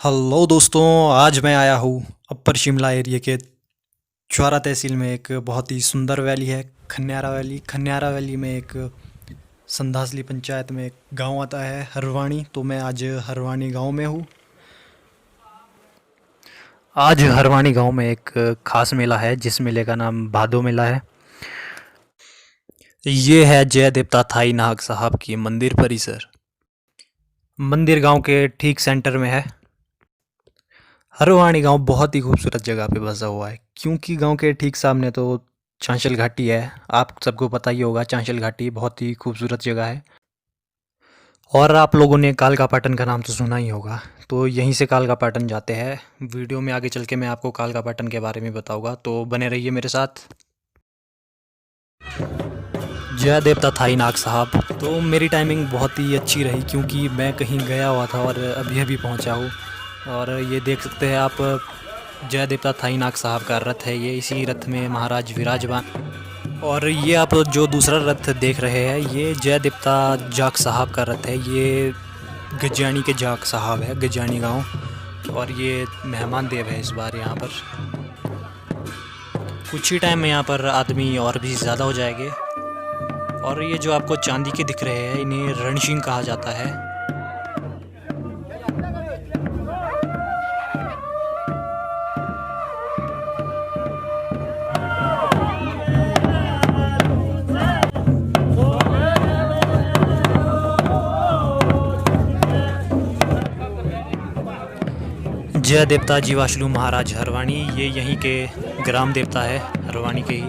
Hello दोस्तों, आज मैं आया हूँ अपर शिमला एरिया के छुआरा तहसील में। एक बहुत ही सुंदर वैली है खन्यारा वैली। खन्यारा वैली में एक संधासली पंचायत में एक गांव आता है हरवाणी। तो मैं आज हरवाणी गांव में हूँ। आज हरवाणी गांव में एक खास मेला है जिस मेले का नाम भादो मेला है। ये है जय देवता थाई नाहक साहब की मंदिर परिसर। मंदिर गांव के ठीक सेंटर में है। हरवाणी गांव बहुत ही खूबसूरत जगह पे बसा हुआ है क्योंकि गांव के ठीक सामने तो चांशल घाटी है। आप सबको पता ही होगा, चांशल घाटी बहुत ही खूबसूरत जगह है। और आप लोगों ने कालकापाटन का नाम तो सुना ही होगा, तो यहीं से कालकापाटन जाते हैं। वीडियो में आगे चल के मैं आपको कालकापाटन के बारे में बताऊंगा, तो बने रहिए मेरे साथ। जय देवता थाई नाग साहब। तो मेरी टाइमिंग बहुत ही अच्छी रही क्योंकि मैं कहीं गया हुआ था और अभी अभी पहुंचा हूँ। और ये देख सकते हैं आप, जय देवता थाई नाग साहब का रथ है ये। इसी रथ में महाराज विराजमान। और ये आप जो दूसरा रथ देख रहे हैं ये जय देवता जाक साहब का रथ है। ये गजानी के जाक साहब है, गजानी गांव। और ये मेहमान देव है इस बार यहाँ पर। कुछ ही टाइम में यहाँ पर आदमी और भी ज़्यादा हो जाएंगे। और ये जो आपको चांदी के दिख रहे हैं इन्हें रणशिंग कहा जाता है। जय देवता जीवाश्लू महाराज हरवाणी, ये यहीं के ग्राम देवता है, हरवाणी के ही।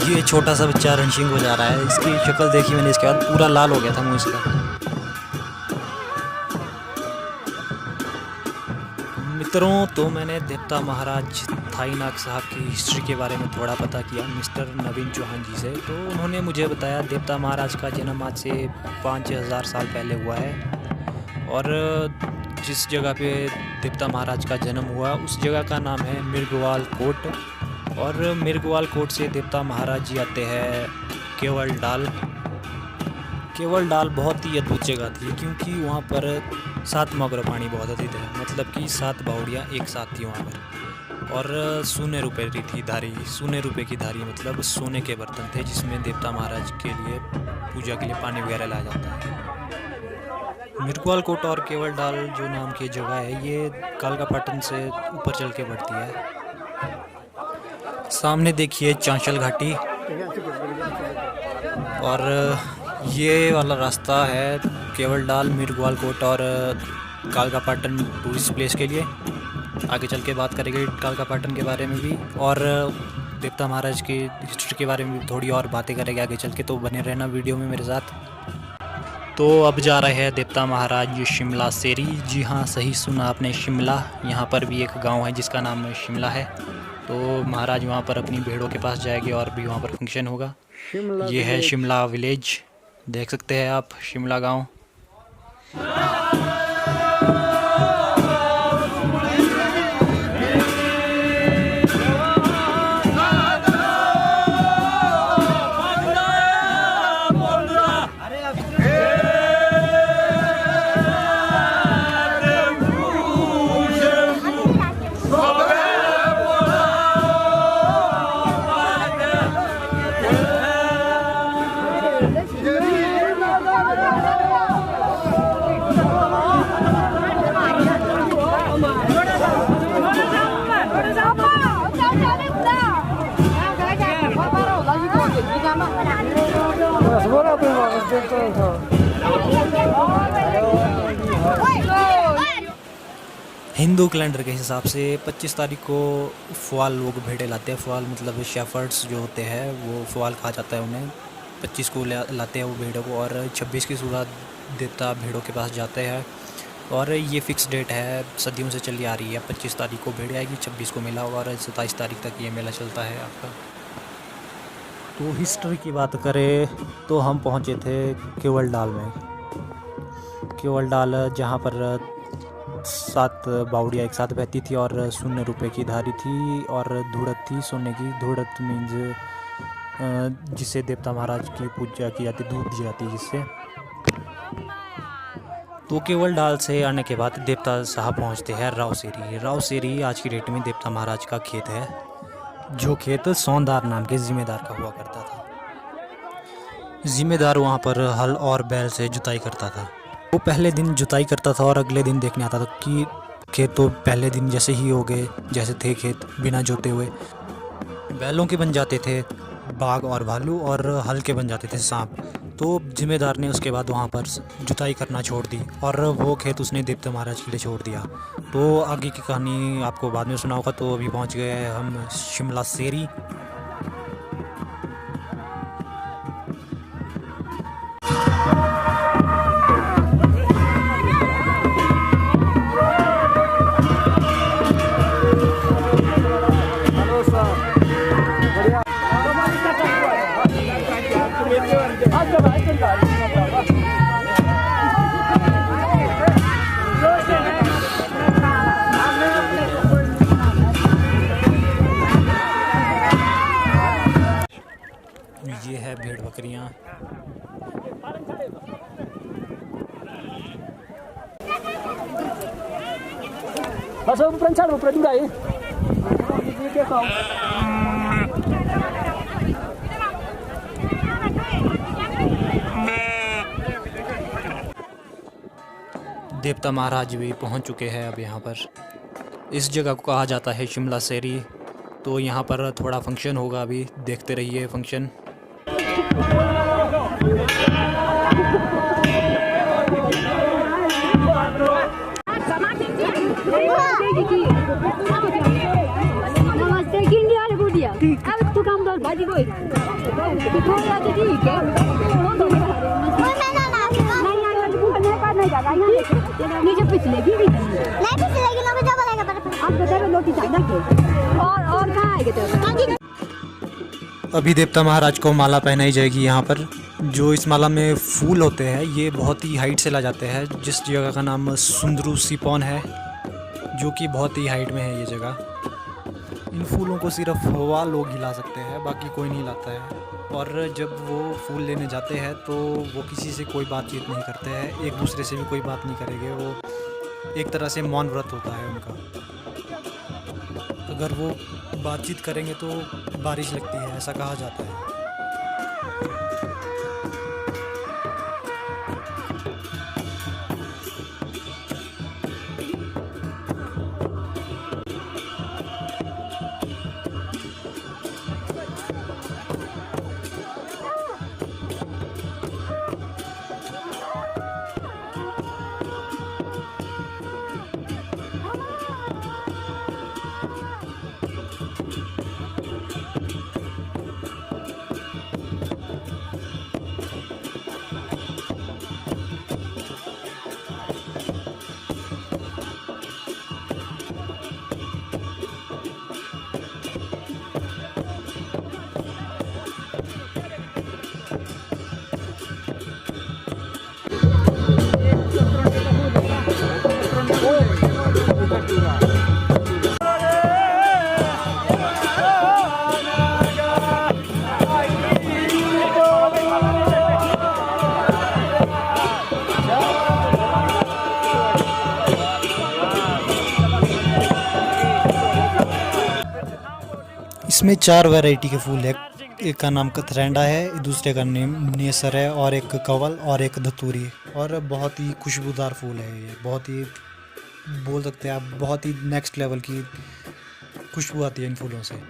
ये छोटा सा बच्चा रणशिंग हो जा रहा है। इसकी शक्ल देखी मैंने, इसके बाद पूरा लाल हो गया था मुँह इसका। मित्रों, तो मैंने देवता महाराज थाई नाग साहब की हिस्ट्री के बारे में थोड़ा पता किया मिस्टर नवीन चौहान जी से। तो उन्होंने मुझे बताया देवता महाराज का जन्म आज से 5000 साल पहले हुआ है। और जिस जगह पे देवता महाराज का जन्म हुआ उस जगह का नाम है मिर्गवाल कोट। और मिर्गवाल कोट से देवता महाराज जी आते हैं केवल डाल। केवल डाल बहुत ही अद्भुत जगह थी क्योंकि वहाँ पर 7 मगर पानी बहुत अधिक है, मतलब कि 7 बावड़ियाँ एक साथ थी वहाँ पर। और सोने रुपए की थी धारी। सोने रुपए की धारी मतलब सोने के बर्तन थे जिसमें देवता महाराज के लिए पूजा के लिए पानी वगैरह लाया जाता है। मिर्गवाल कोट और केवल डाल जो नाम की जगह है ये कालकापाटन से ऊपर चल के बढ़ती है। सामने देखिए चांशल घाटी। और ये वाला रास्ता है केवल डाल, मिर्गवाल कोट और कालकापाटन टूरिस्ट प्लेस के लिए। आगे चल के बात करेंगे कालकापाटन के बारे में भी और देवता महाराज की हिस्ट्री के बारे में भी थोड़ी और बातें करेंगे आगे चल के, तो बने रहना वीडियो में मेरे साथ। तो अब जा रहे हैं देवता महाराज शिमला सेरी। जी हाँ, सही सुना आपने, शिमला। यहाँ पर भी एक गांव है जिसका नाम शिमला है। तो महाराज वहाँ पर अपनी भेड़ों के पास जाएंगे और भी वहाँ पर फंक्शन होगा। ये है शिमला विलेज, देख सकते हैं आप शिमला गांव। हिंदू कैलेंडर के हिसाब से 25 तारीख को फ़्वाल लोग भेड़े लाते हैं। फ़्वाल मतलब शेफर्ड्स जो होते हैं वो फ़्वाल कहा जाता है उन्हें। 25 को लाते हैं वो भेड़ों को और 26 की सूरत देवता भेड़ों के पास जाते हैं। और ये फ़िक्स डेट है, सदियों से चली आ रही है। 25 तारीख को भेड़ आएगी, 26 को मेला होगा और 27 तारीख तक ये मेला चलता है आपका। तो हिस्ट्री की बात करें तो हम पहुँचे थे केवल डाल में। केवल डाल जहाँ पर 7 बावड़ियाँ एक साथ बहती थी और 0 रुपए की धारी थी और धुड़त थी सोने की। धुड़त मीन्स जिससे देवता महाराज की पूजा की जाती, दूध दी जाती है जिससे। तो केवल डाल से आने के बाद देवता साहब पहुंचते हैं रावसेरी। रावसेरी आज की डेट में देवता महाराज का खेत है, जो खेत सौंदार नाम के जिम्मेदार का हुआ करता था। जिम्मेदार वहाँ पर हल और बैल से जुताई करता था। वो पहले दिन जुताई करता था और अगले दिन देखने आता था कि खेत तो पहले दिन जैसे ही हो गए जैसे थे खेत, बिना जोते हुए। बैलों के बन जाते थे बाघ और भालू, और हल के बन जाते थे सांप। तो जिम्मेदार ने उसके बाद वहाँ पर जुताई करना छोड़ दी और वो खेत उसने देवता महाराज के लिए छोड़ दिया। तो आगे की कहानी आपको बाद में सुना होगा। तो अभी पहुँच गए हैं हम शिमला सेरी। ये है भेड़ बकरियाँ। देवता महाराज भी पहुंच चुके हैं अब यहाँ पर। इस जगह को कहा जाता है शिमला सेरी। तो यहाँ पर थोड़ा फंक्शन होगा, अभी देखते रहिए फंक्शन। अभी देवता महाराज को माला पहनाई जाएगी यहाँ पर। जो इस माला में फूल होते हैं ये बहुत ही हाइट से ला जाते हैं। जिस जगह का नाम सुंदरू सिपोन है, जो कि बहुत ही हाइट में है ये जगह। इन फूलों को सिर्फ हवा लोग ही ला सकते हैं, बाकी कोई नहीं लाता है। और जब वो फूल लेने जाते हैं तो वो किसी से कोई बातचीत नहीं करते हैं, एक दूसरे से भी कोई बात नहीं करेंगे। वो एक तरह से मौन व्रत होता है उनका। अगर वो बातचीत करेंगे तो बारिश लगती है, ऐसा कहा जाता है। इसमें 4 वैरायटी के फूल है। एक का नाम कथरेंडा है, दूसरे का नेम नेसर है, और एक कवल और एक धतूरी। और बहुत ही खुशबूदार फूल है ये, बहुत ही बोल सकते हैं आप बहुत ही नेक्स्ट लेवल की खुशबू आती है इन फूलों से।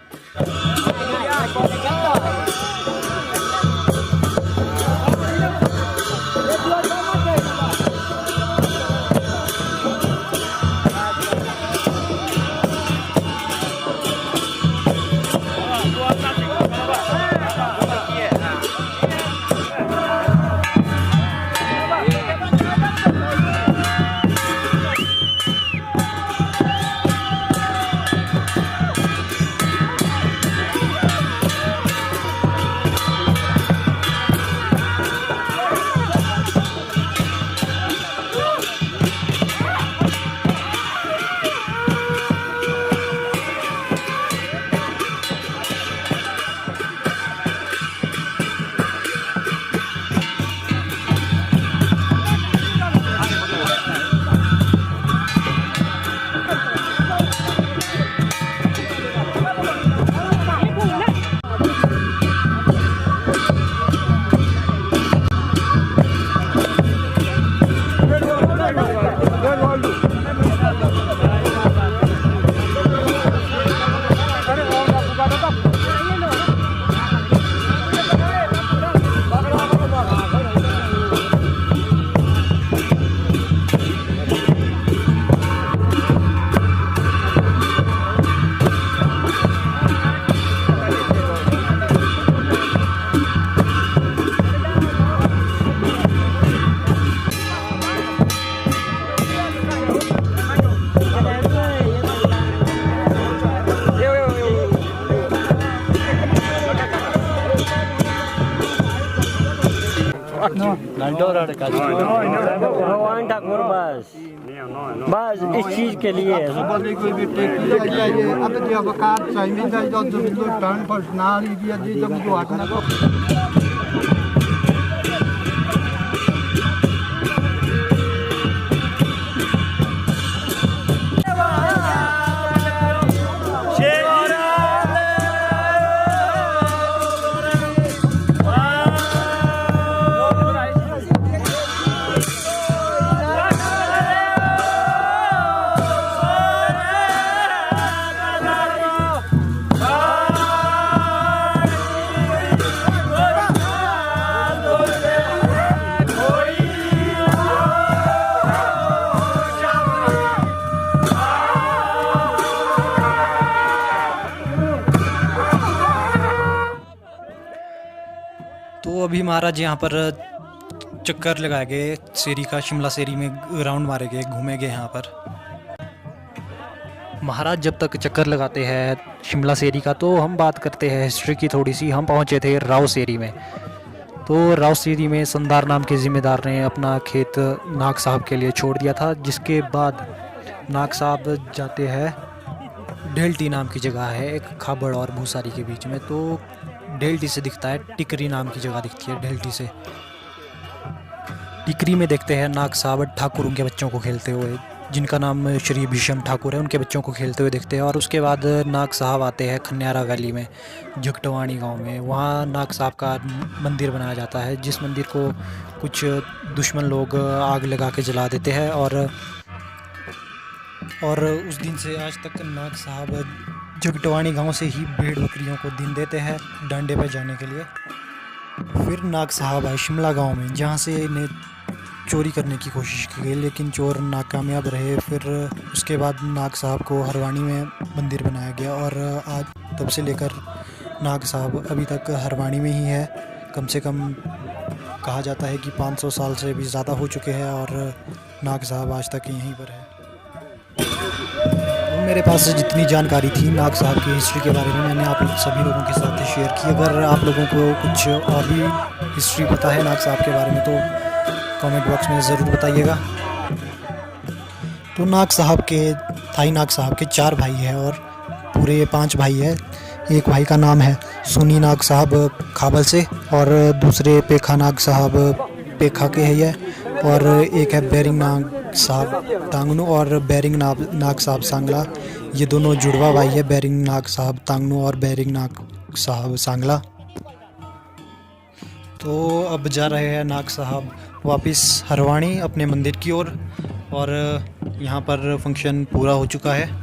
घंटों भगवान ठाकुर बस इस चीज के लिए तो अभी महाराज यहाँ पर चक्कर लगाए गए शेरी का, शिमला शेरी में राउंड मारे गए, घूमे गए यहाँ पर। महाराज जब तक चक्कर लगाते हैं शिमला शेरी का तो हम बात करते हैं हिस्ट्री की थोड़ी सी। हम पहुँचे थे राव शेरी में। तो राव शेरी में संदार नाम के ज़िम्मेदार ने अपना खेत नाग साहब के लिए छोड़ दिया था, जिसके बाद नाग साहब जाते हैं ढेलटी नाम की जगह है, एक खाबड़ और भूसारी के बीच में। तो ढेलटी से दिखता है टिकरी नाम की जगह दिखती है। ढेलटी से टिकरी में देखते हैं नाग साहब ठाकुर उनके बच्चों को खेलते हुए, जिनका नाम श्री भीषम ठाकुर है, उनके बच्चों को खेलते हुए देखते हैं। और उसके बाद नाग साहब आते हैं खन्यारा वैली में, झकटवाणी गांव में। वहाँ नाग साहब का मंदिर बनाया जाता है, जिस मंदिर को कुछ दुश्मन लोग आग लगा के जला देते हैं। और उस दिन से आज तक नाग साहब झकटवाणी गांव से ही भेड़ बकरियों को दिन देते हैं डांडे पर जाने के लिए। फिर नाग साहब आए शिमला गांव में, जहां से इन्हें चोरी करने की कोशिश की गई, लेकिन चोर नाकामयाब रहे। फिर उसके बाद नाग साहब को हरवाणी में मंदिर बनाया गया और आज तब से लेकर नाग साहब अभी तक हरवाणी में ही है। कम से कम कहा जाता है कि 500 साल से भी ज़्यादा हो चुके हैं और नाग साहब आज तक यहीं पर है। तो मेरे पास जितनी जानकारी थी नाग साहब की हिस्ट्री के बारे में, मैंने आप सभी लोगों के साथ शेयर की। अगर आप लोगों को कुछ और भी हिस्ट्री पता है नाग साहब के बारे में तो कमेंट बॉक्स में ज़रूर बताइएगा। तो नाग साहब के थाई नाग साहब के 4 भाई हैं और पूरे 5 भाई है। एक भाई का नाम है सुनी नाग साहब खाबल से, और दूसरे पेखा नाग साहब पेखा के है ये, और एक है बैरिंग नाग साहब तांगनू और बैरिंग नाग साहब सांगला। ये दोनों जुड़वा भाई है, बैरिंग नाग साहब तांगनू और बैरिंग नाग साहब सांगला। तो अब जा रहे हैं नाग साहब वापस हरवाणी अपने मंदिर की ओर, और यहाँ पर फंक्शन पूरा हो चुका है।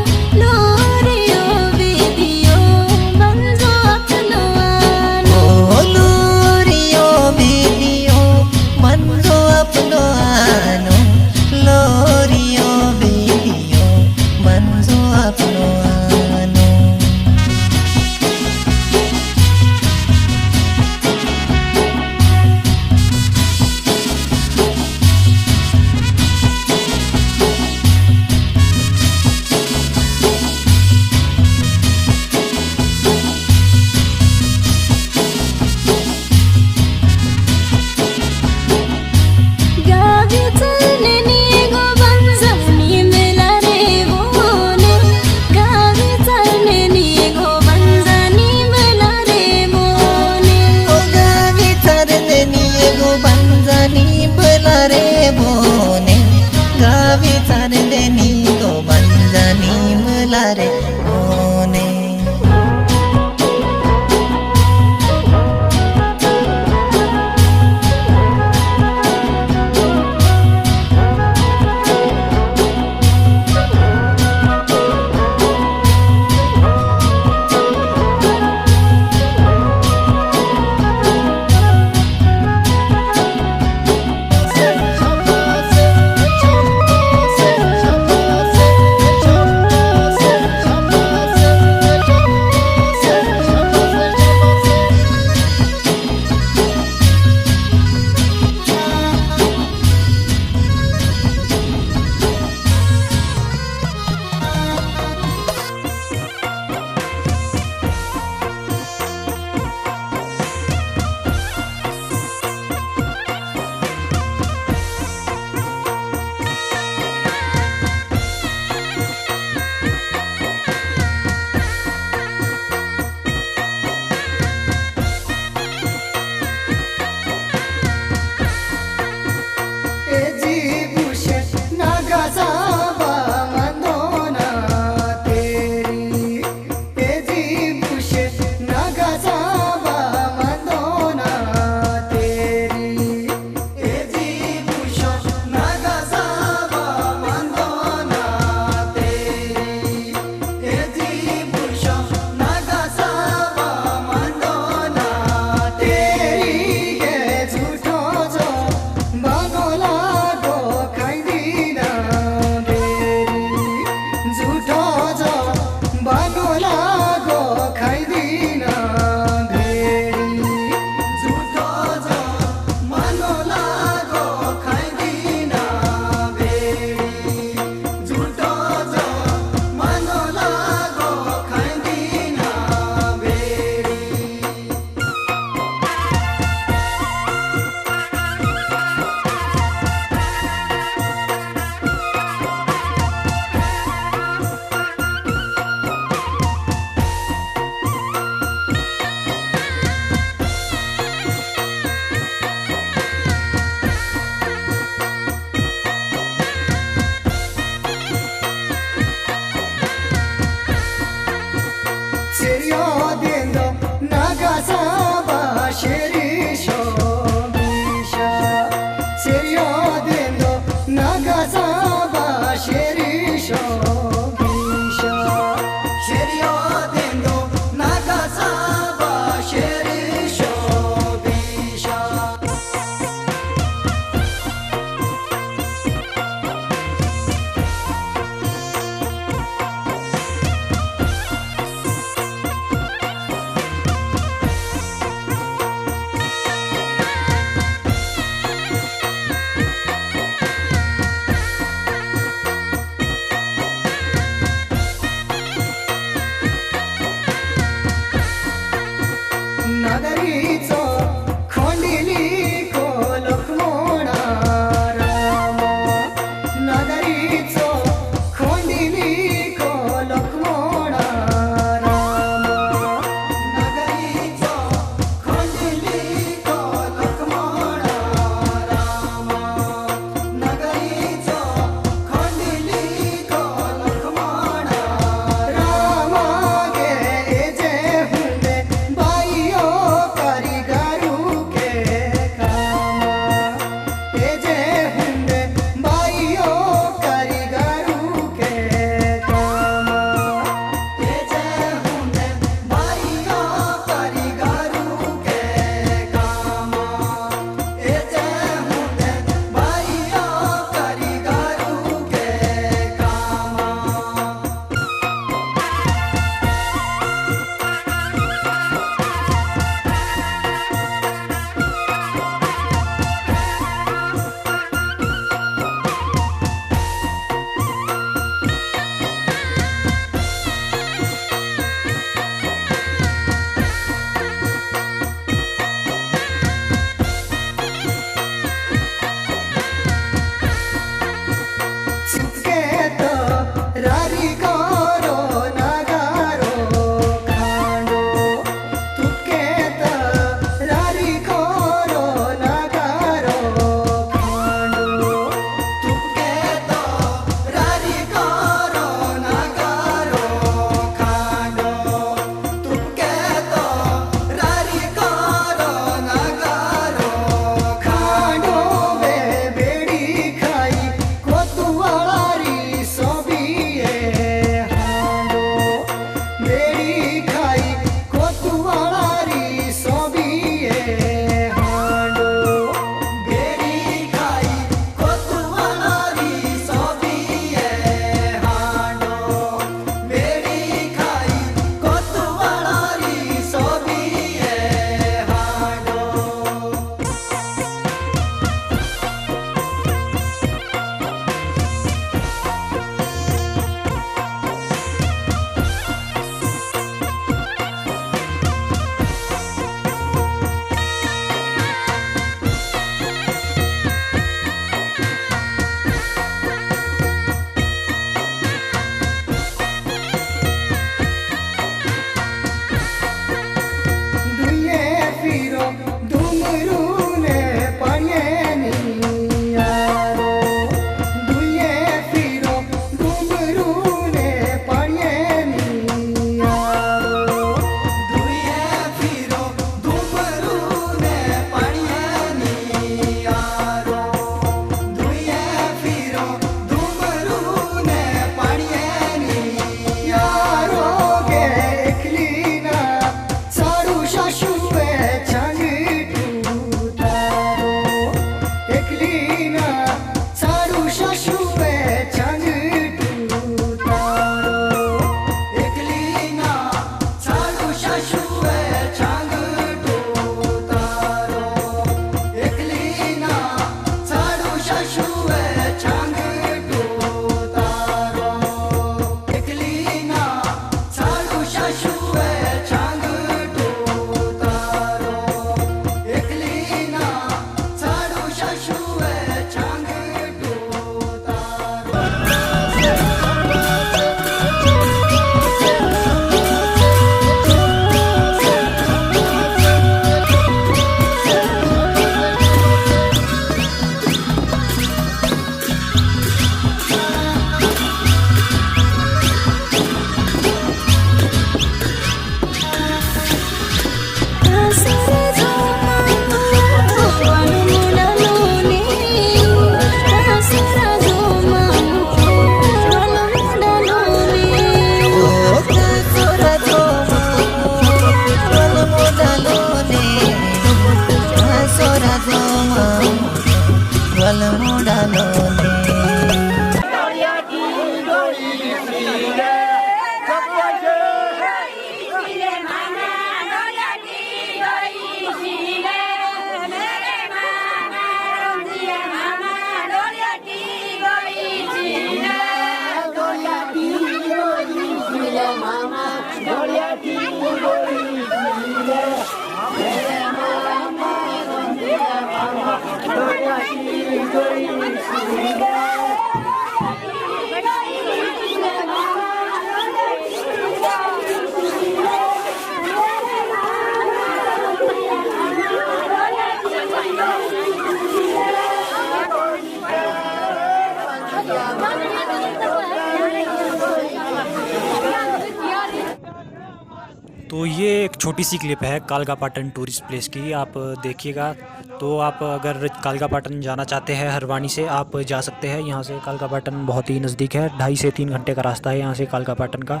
तो ये एक छोटी सी क्लिप है कालकापाटन टूरिस्ट प्लेस की, आप देखिएगा। तो आप अगर कालकापाटन जाना चाहते हैं हरवानी से, आप जा सकते हैं यहाँ से। कालकापाटन बहुत ही नज़दीक है, 2.5 से 3 घंटे का रास्ता है यहाँ से कालकापाटन का।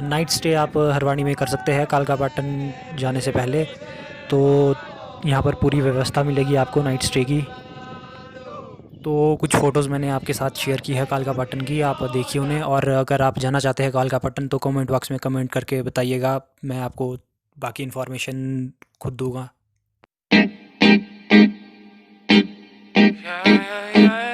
नाइट स्टे आप हरवानी में कर सकते हैं कालकापाटन जाने से पहले। तो यहाँ पर पूरी व्यवस्था मिलेगी आपको नाइट स्टे की। तो कुछ फ़ोटोज़ मैंने आपके साथ शेयर की है कालकापाटन की, आप देखिए उन्हें। और अगर आप जाना चाहते हैं कालकापाटन तो कमेंट बॉक्स में कमेंट करके बताइएगा, मैं आपको बाकी इन्फॉर्मेशन खुद दूंगा। Yeah, yeah, yeah.